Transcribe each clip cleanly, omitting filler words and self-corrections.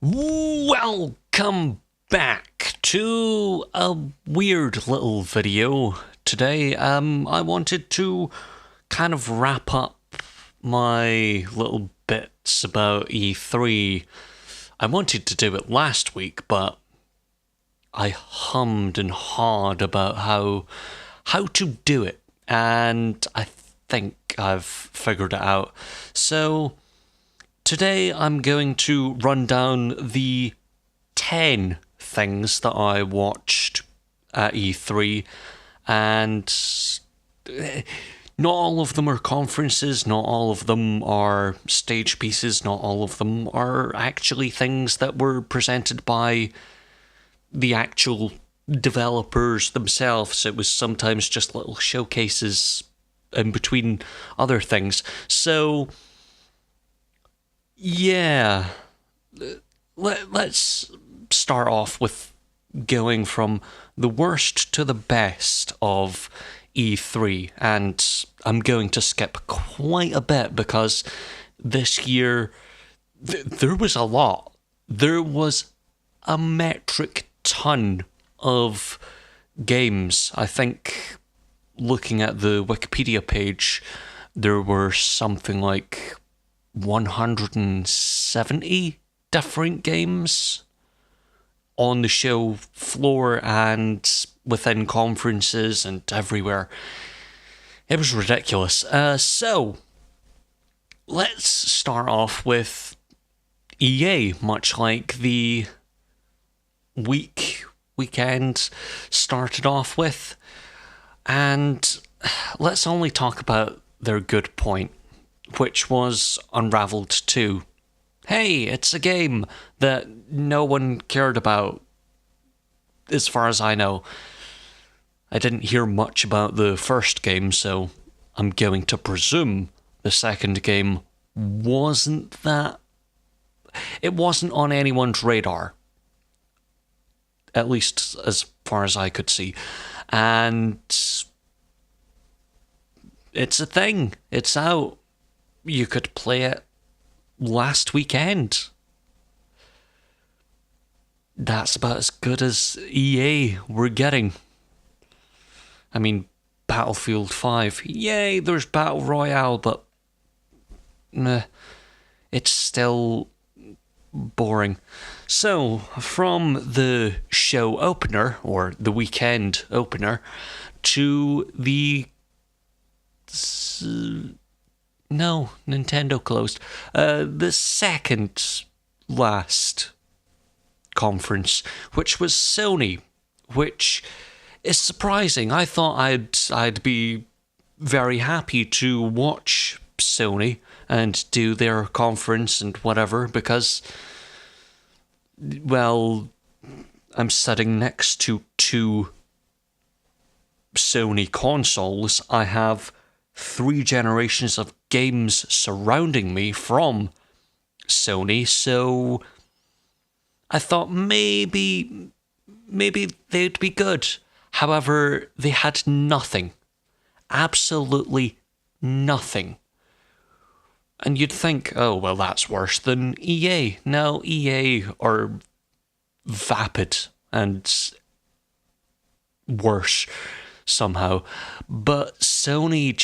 Welcome back to a weird little video today. I wanted to kind of wrap up my little bits about E3. I wanted to do it last week, but I hummed and hawed about how to do it, and I think I've figured it out. So today I'm going to run down the 10 things that I watched at E3, and not all of them are conferences, not all of them are stage pieces, not all of them are actually things that were presented by the actual developers themselves. It was sometimes just little showcases in between other things. So yeah, let's start off with going from the worst to the best of E3, and I'm going to skip quite a bit because this year there was a lot. There was a metric ton of games. I think looking at the Wikipedia page, there were something like 170 different games on the show floor and within conferences and everywhere. It was ridiculous. So, let's start off with EA, much like the weekend started off with. And let's only talk about their good point, which was Unraveled 2. Hey, it's a game that no one cared about, as far as I know. I didn't hear much about the first game, so I'm going to presume the second game wasn't that... It wasn't on anyone's radar, at least as far as I could see. And it's a thing. It's out. You could play it last weekend. That's about as good as EA were getting. I mean, Battlefield 5. Yay, there's Battle Royale, but it's still boring. So, from the show opener, or the weekend opener, to the... No, Nintendo closed. The second last conference, which was Sony, which is surprising. I thought I'd be very happy to watch Sony and do their conference and whatever, because, well, I'm sitting next to two Sony consoles. I have 3 generations of games surrounding me from Sony, so I thought maybe they'd be good. However, they had nothing. Absolutely nothing. And you'd think, oh, well, that's worse than EA. No, EA are vapid and worse somehow. But Sony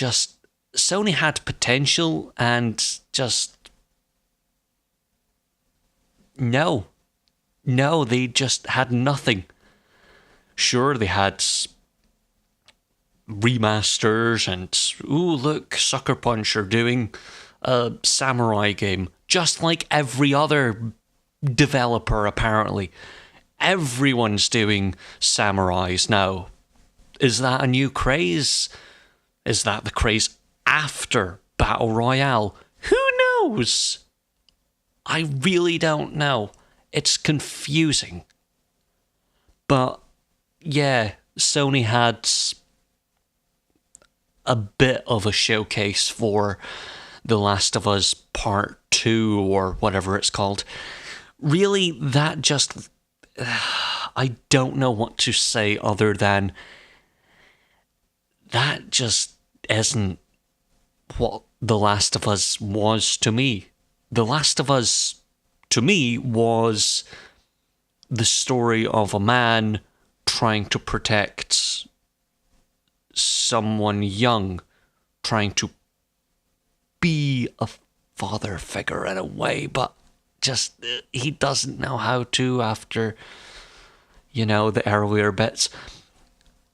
had potential and just... No, they just had nothing. Sure, they had remasters and, ooh, look, Sucker Punch are doing a samurai game, just like every other developer, apparently. Everyone's doing samurais now. Is that a new craze? Is that the craze after Battle Royale? Who knows? I really don't know. It's confusing. But yeah, Sony had a bit of a showcase for The Last of Us Part 2, or whatever it's called. Really, that just... I don't know what to say other than that just isn't what The Last of Us was to me. The Last of Us to me, was the story of a man trying to protect someone young, trying to be a father figure in a way, but just he doesn't know how to after, the earlier bits.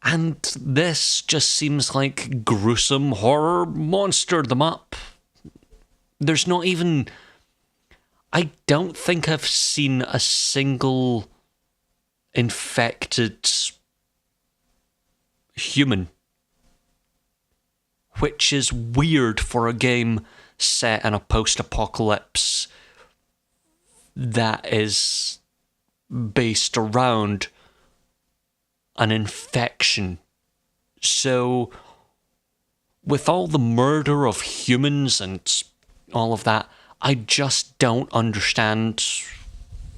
And this just seems like gruesome horror monster them up. There's not even... I don't think I've seen a single infected human, which is weird for a game set in a post-apocalypse that is based around an infection. So, with all the murder of humans and all of that, I just don't understand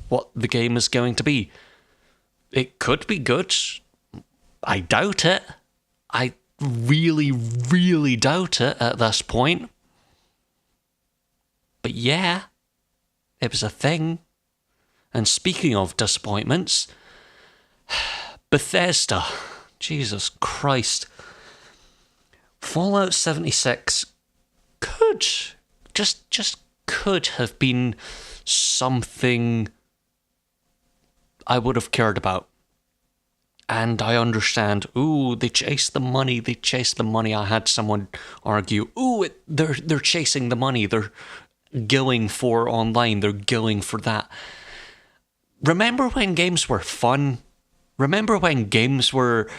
what the game is going to be. It could be good. I doubt it. I really, really doubt it at this point. But yeah, it was a thing. And speaking of disappointments, Bethesda, Jesus Christ. Fallout 76 could, just could have been something I would have cared about. And I understand, they chase the money, I had someone argue, they're chasing the money, they're going for online, they're going for that. Remember when games were fun? Remember when games were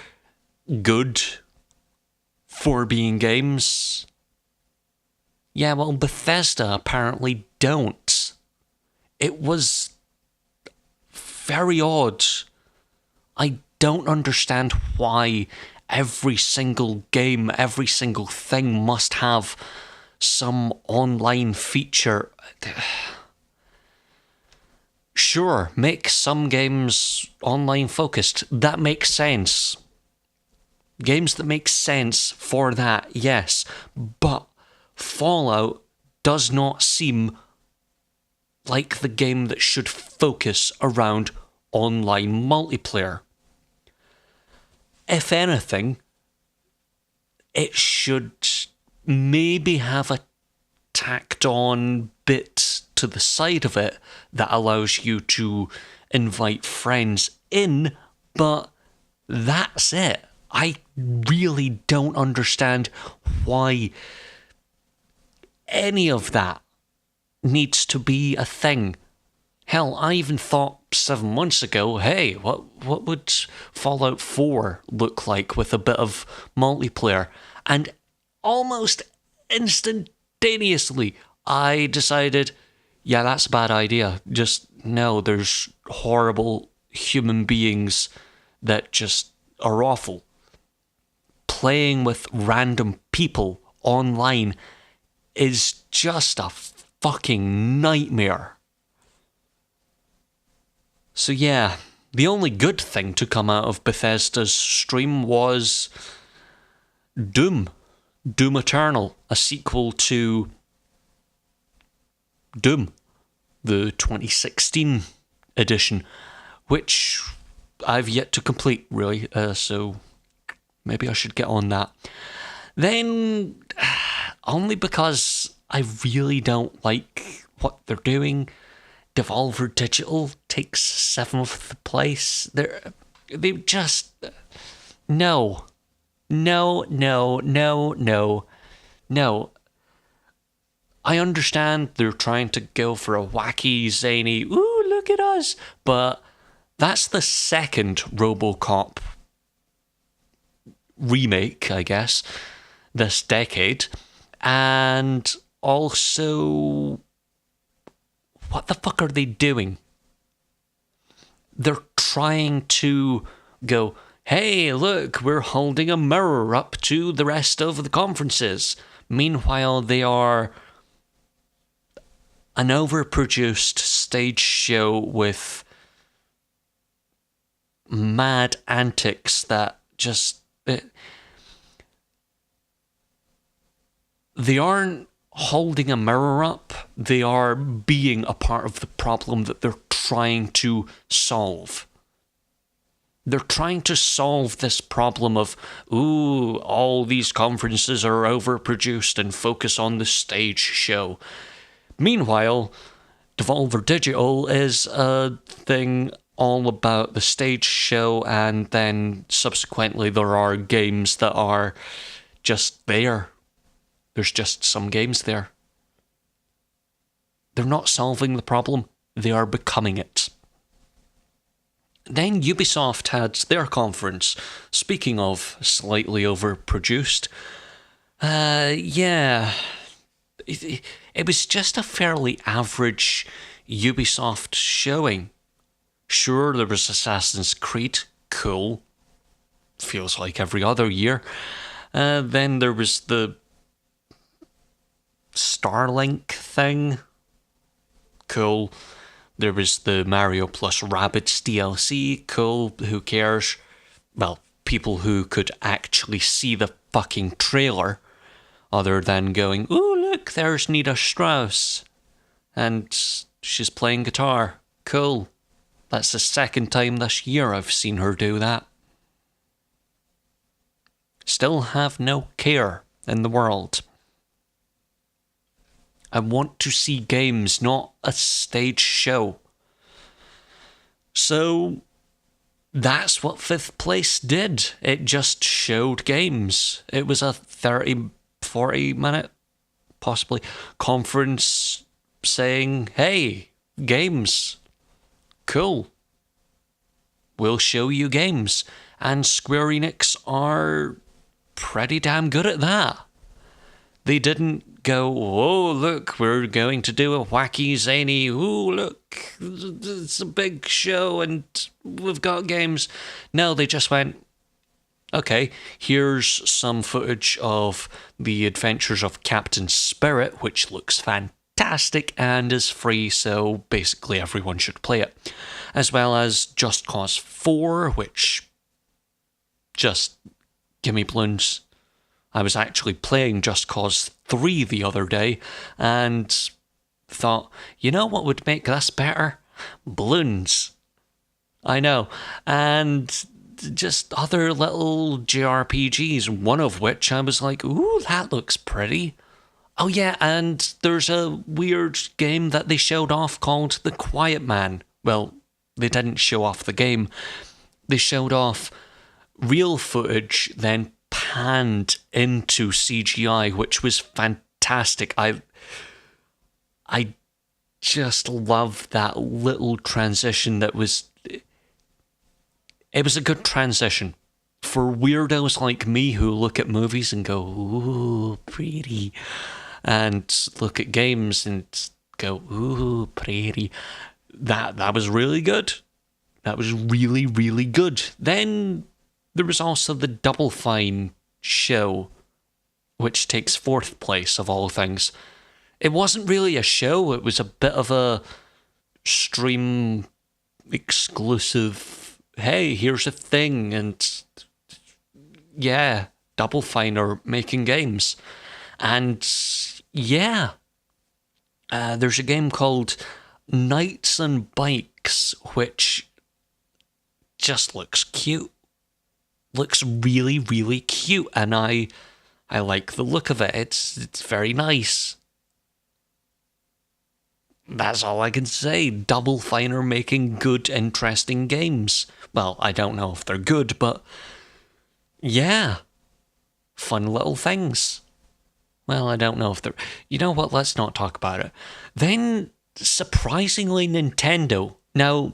good for being games? Yeah, well, Bethesda apparently don't. It was very odd. I don't understand why every single game, every single thing must have some online feature. Sure, make some games online focused. That makes sense. Games that make sense for that, yes. But Fallout does not seem like the game that should focus around online multiplayer. If anything, it should maybe have a tacked on bit to the side of it that allows you to invite friends in, but that's it. I really don't understand why any of that needs to be a thing. Hell, I even thought 7 months ago, hey, what would Fallout 4 look like with a bit of multiplayer? And almost instantaneously, I decided, yeah, that's a bad idea. Just, no, there's horrible human beings that just are awful. Playing with random people online is just a fucking nightmare. So yeah, the only good thing to come out of Bethesda's stream was Doom. Doom Eternal, a sequel to Doom, the 2016 edition, which I've yet to complete, really, so maybe I should get on that. Then, only because I really don't like what they're doing, Devolver Digital takes 7th place. They just... No. I understand they're trying to go for a wacky, zany, ooh, look at us, but that's the second RoboCop remake, I guess, this decade. And also, what the fuck are they doing? They're trying to go, hey, look, we're holding a mirror up to the rest of the conferences. Meanwhile, they are an overproduced stage show with mad antics that just... They aren't holding a mirror up. They are being a part of the problem that they're trying to solve. They're trying to solve this problem of, ooh, all these conferences are overproduced and focus on the stage show. Meanwhile, Devolver Digital is a thing all about the stage show, and then subsequently there are games that are just there. There's just some games there. They're not solving the problem, they are becoming it. Then Ubisoft had their conference. Speaking of slightly overproduced, yeah, it was just a fairly average Ubisoft showing. Sure, there was Assassin's Creed, cool, feels like every other year. Then there was the Starlink thing, cool. There was the Mario plus Rabbids DLC, cool, who cares? Well, people who could actually see the fucking trailer, other than going, ooh, look, there's Nita Strauss, and she's playing guitar, cool. That's the second time this year I've seen her do that. Still have no care in the world. I want to see games, not a stage show. So that's what 5th place did. It just showed games. It was a 30, 40 minute, possibly, conference saying, hey, games, cool. We'll show you games. And Square Enix are pretty damn good at that. They didn't go, oh, look, we're going to do a wacky, zany, oh, look, it's a big show and we've got games. No, they just went, okay, here's some footage of the adventures of Captain Spirit, which looks fantastic and is free, so basically everyone should play it. As well as Just Cause 4, which just give me balloons. I was actually playing Just Cause 3 the other day and thought, you know what would make this better? Balloons. I know. And just other little JRPGs, one of which I was like, ooh, that looks pretty. Oh yeah, and there's a weird game that they showed off called The Quiet Man. Well, they didn't show off the game. They showed off real footage, then panned into CGI, which was fantastic. I just love that little transition that was... It was a good transition for weirdos like me who look at movies and go, ooh, pretty, and look at games and go, ooh, pretty. That was really good. That was really, really good. Then there was also the Double Fine show, which takes 4th place of all things. It wasn't really a show, it was a bit of a stream exclusive, hey, here's a thing, and yeah, Double Fine are making games. And yeah, there's a game called Knights and Bikes, which just looks cute. Looks really, really cute, and I like the look of it. It's very nice. That's all I can say. Double Fine are making good, interesting games. Well, I don't know if they're good, but yeah, fun little things. Well, I don't know if they're... You know what? Let's not talk about it. Then, surprisingly, Nintendo. Now,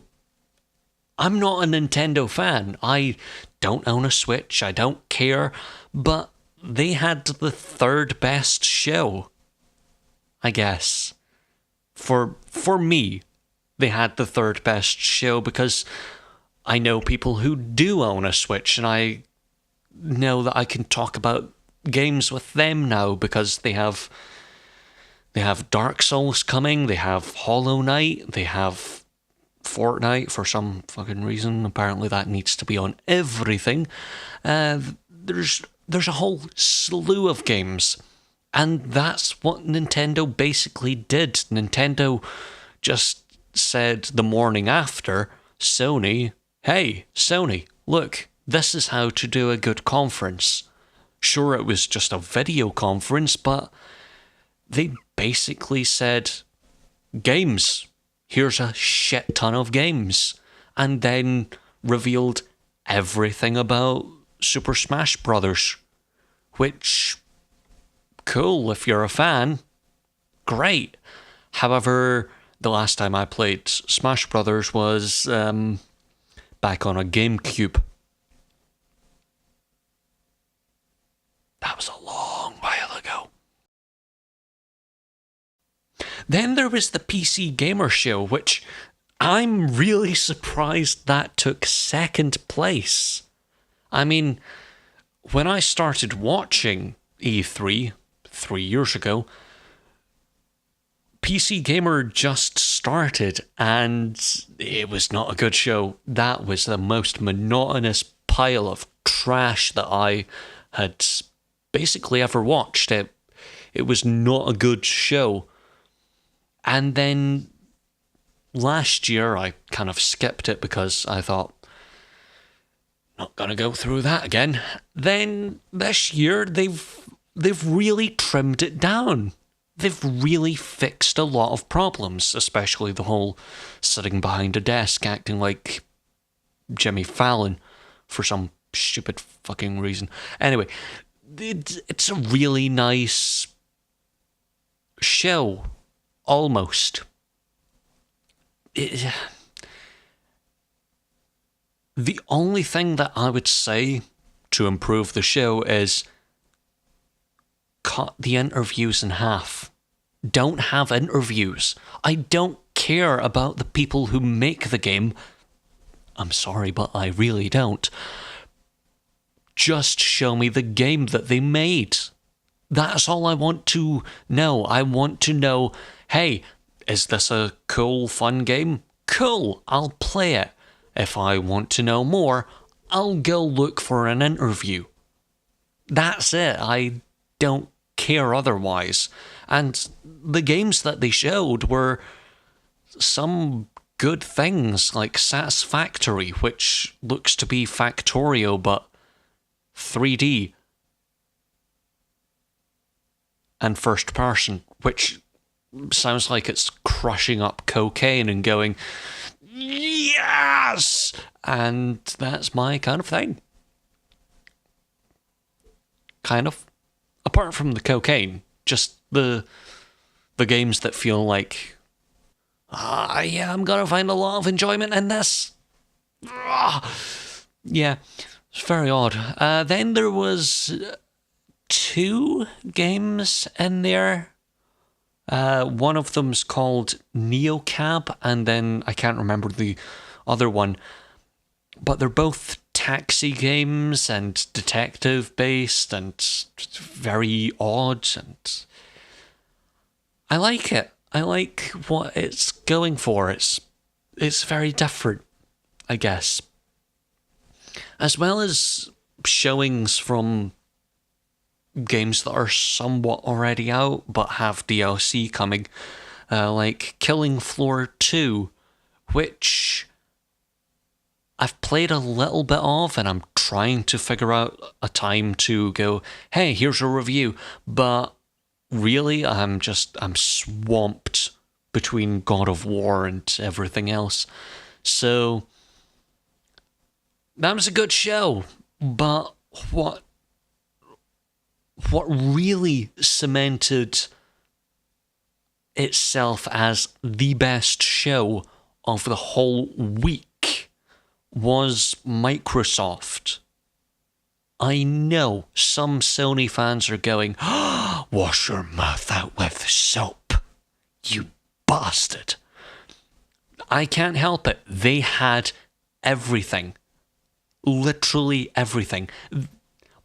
I'm not a Nintendo fan. I don't own a Switch. I don't care. But they had the 3rd best show, I guess. For me, they had the 3rd best show because I know people who do own a Switch, and I know that I can talk about games with them now because they have Dark Souls coming, they have Hollow Knight, they have Fortnite for some fucking reason. Apparently that needs to be on everything. There's a whole slew of games And that's what Nintendo basically did. Nintendo just said the morning after, Sony, hey, Sony, look, this is how to do a good conference. Sure, it was just a video conference, but they basically said, games. Here's a shit ton of games. And then revealed everything about Super Smash Brothers, which, cool if you're a fan, great. However, the last time I played Smash Brothers was back on a GameCube. That was a long while ago. Then there was the PC Gamer Show, which I'm really surprised that took second place. I mean, when I started watching E3 3 years ago, PC Gamer just started and it was not a good show. That was the most monotonous pile of trash that I had basically ever watched. It was not a good show. And then last year I kind of skipped it because I thought, not gonna go through that again. Then this year they've really trimmed it down. They've really fixed a lot of problems, especially the whole sitting behind a desk acting like Jimmy Fallon for some stupid fucking reason. Anyway, it's a really nice show, almost. The only thing that I would say to improve the show is cut the interviews in half. Don't have interviews. I don't care about the people who make the game. I'm sorry, but I really don't. Just show me the game that they made. That's all I want to know. I want to know, hey, is this a cool, fun game? Cool, I'll play it. If I want to know more, I'll go look for an interview. That's it. I don't care otherwise. And the games that they showed were some good things, like Satisfactory, which looks to be Factorio, but 3D. And first person, which sounds like it's crushing up cocaine and going, yes! And that's my kind of thing. Kind of. Apart from the cocaine, just the games that feel like, yeah, I'm gonna find a lot of enjoyment in this. Yeah, it's very odd. Then there was 2 games in there. One of them's called Neocab, and then I can't remember the other one. But they're both taxi games and detective-based and very odd, and I like it. I like what it's going for. It's very different, I guess. As well as showings from games that are somewhat already out but have DLC coming, like Killing Floor 2, which I've played a little bit of, and I'm trying to figure out a time to go, hey, here's a review, but really I'm swamped between God of War and everything else. So that was a good show, but what really cemented itself as the best show of the whole week was Microsoft. I know some Sony fans are going, wash your mouth out with soap, you bastard. I can't help it. They had everything. Literally everything.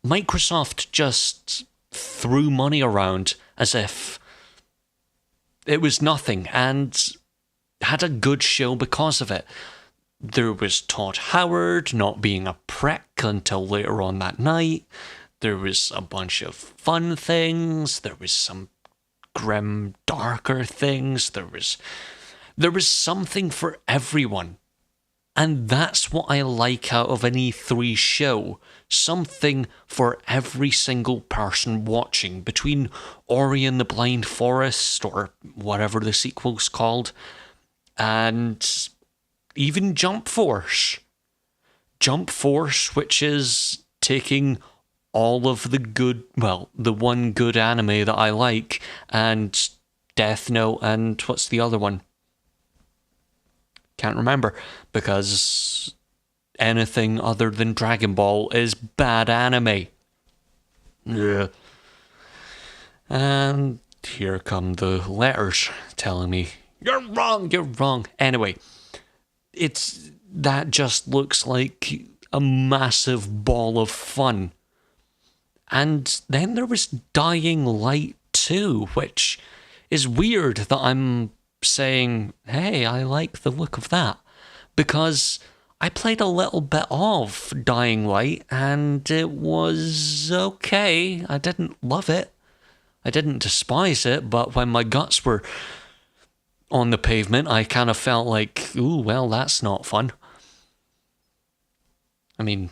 Microsoft just threw money around as if it was nothing and had a good show because of it. There was Todd Howard not being a prick until later on that night. There was a bunch of fun things. There was some grim, darker things. There was something for everyone. And that's what I like out of an E3 show. Something for every single person watching. Between Ori and the Blind Forest, or whatever the sequel's called, and even Jump Force. Jump Force, which is taking all of the good, well, the one good anime that I like, and Death Note, and what's the other one? Can't remember, because anything other than Dragon Ball is bad anime. Yeah. And here come the letters telling me, you're wrong, you're wrong. Anyway, that just looks like a massive ball of fun. And then there was Dying Light 2, which is weird that I'm saying, hey, I like the look of that, because I played a little bit of Dying Light and it was okay. I didn't love it. I didn't despise it, but when my guts were on the pavement, I kind of felt like, ooh, well, that's not fun. I mean,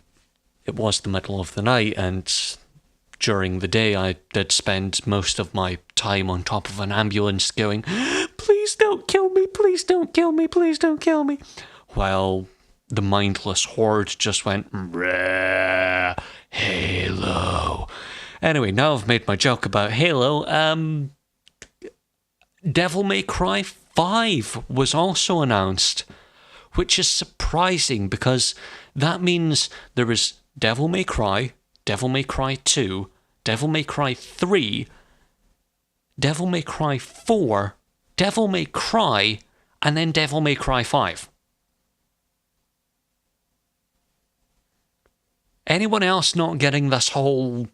it was the middle of the night, and during the day I did spend most of my time on top of an ambulance going, please don't kill me, please don't kill me, please don't kill me. While the mindless horde just went, Halo. Anyway, now I've made my joke about Halo. Devil May Cry 5 was also announced, which is surprising because that means there is Devil May Cry, Devil May Cry 2, Devil May Cry 3, Devil May Cry 4, Devil May Cry, and then Devil May Cry 5. Anyone else not getting this whole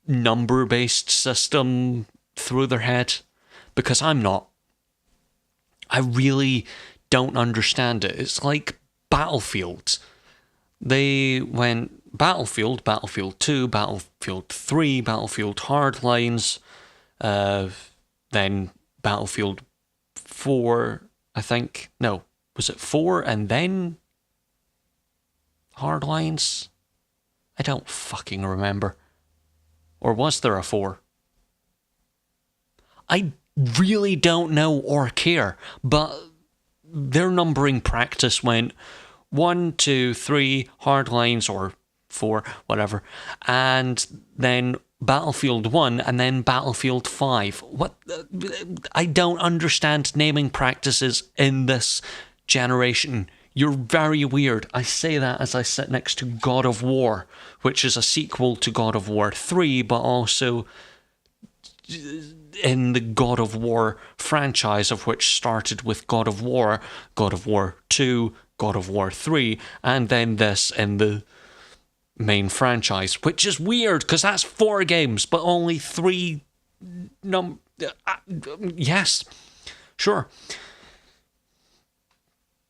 number-based system through their head? Because I'm not. I really don't understand it. It's like Battlefield. They went Battlefield, Battlefield 2, Battlefield 3, Battlefield Hardlines, then Battlefield 4, I think. No, was it 4 and then Hardlines? I don't fucking remember. Or was there a 4? I really don't know or care, but their numbering practice went 1, 2, 3, Hardlines, or 4, whatever, and then Battlefield 1, and then Battlefield 5. What? I don't understand naming practices in this generation. You're very weird. I say that as I sit next to God of War, which is a sequel to God of War 3, but also in the God of War franchise, of which started with God of War 2, God of War 3, and then this in the main franchise, which is weird because that's 4 games, but only 3 yes, sure.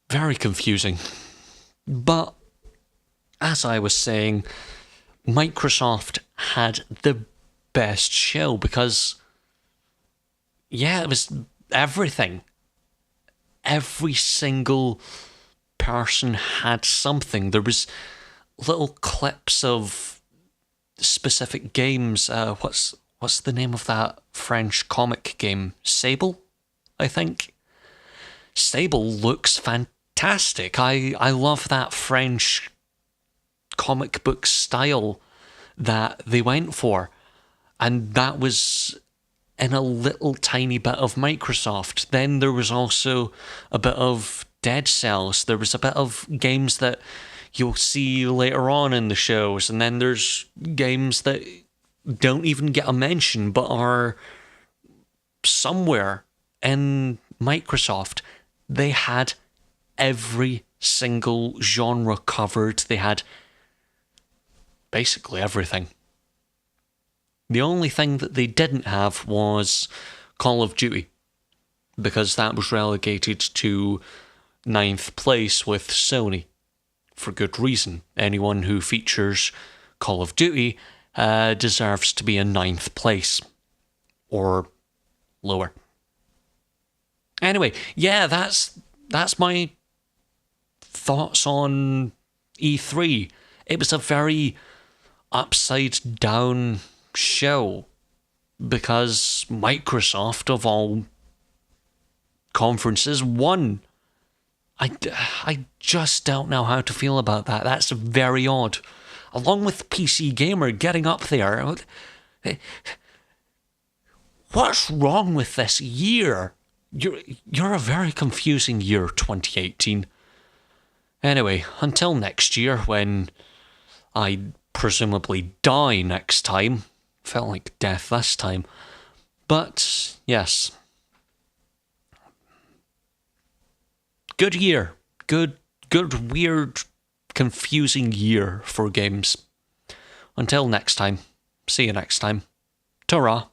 Very confusing. But as I was saying, Microsoft had the best show because, yeah, it was everything. Every single person had something. There was little clips of specific games. What's the name of that French comic game? Sable, I think. Sable looks fantastic. I love that French comic book style that they went for. And that was in a little tiny bit of Microsoft. Then there was also a bit of Dead Cells. There was a bit of games that you'll see later on in the shows. And then there's games that don't even get a mention but are somewhere in Microsoft. They had every single genre covered. They had basically everything. The only thing that they didn't have was Call of Duty, because that was relegated to 9th place with Sony, for good reason. Anyone who features Call of Duty deserves to be in 9th place or lower. Anyway, yeah, that's my thoughts on E3. It was a very upside down show because Microsoft, of all conferences, won. I just don't know how to feel about that. That's very odd. Along with PC Gamer getting up there. What's wrong with this year? You're a very confusing year, 2018. Anyway, until next year when I presumably die next time. Felt like death this time. But, yes. Good year. Good, weird, confusing year for games. Until next time. See you next time. Ta-ra.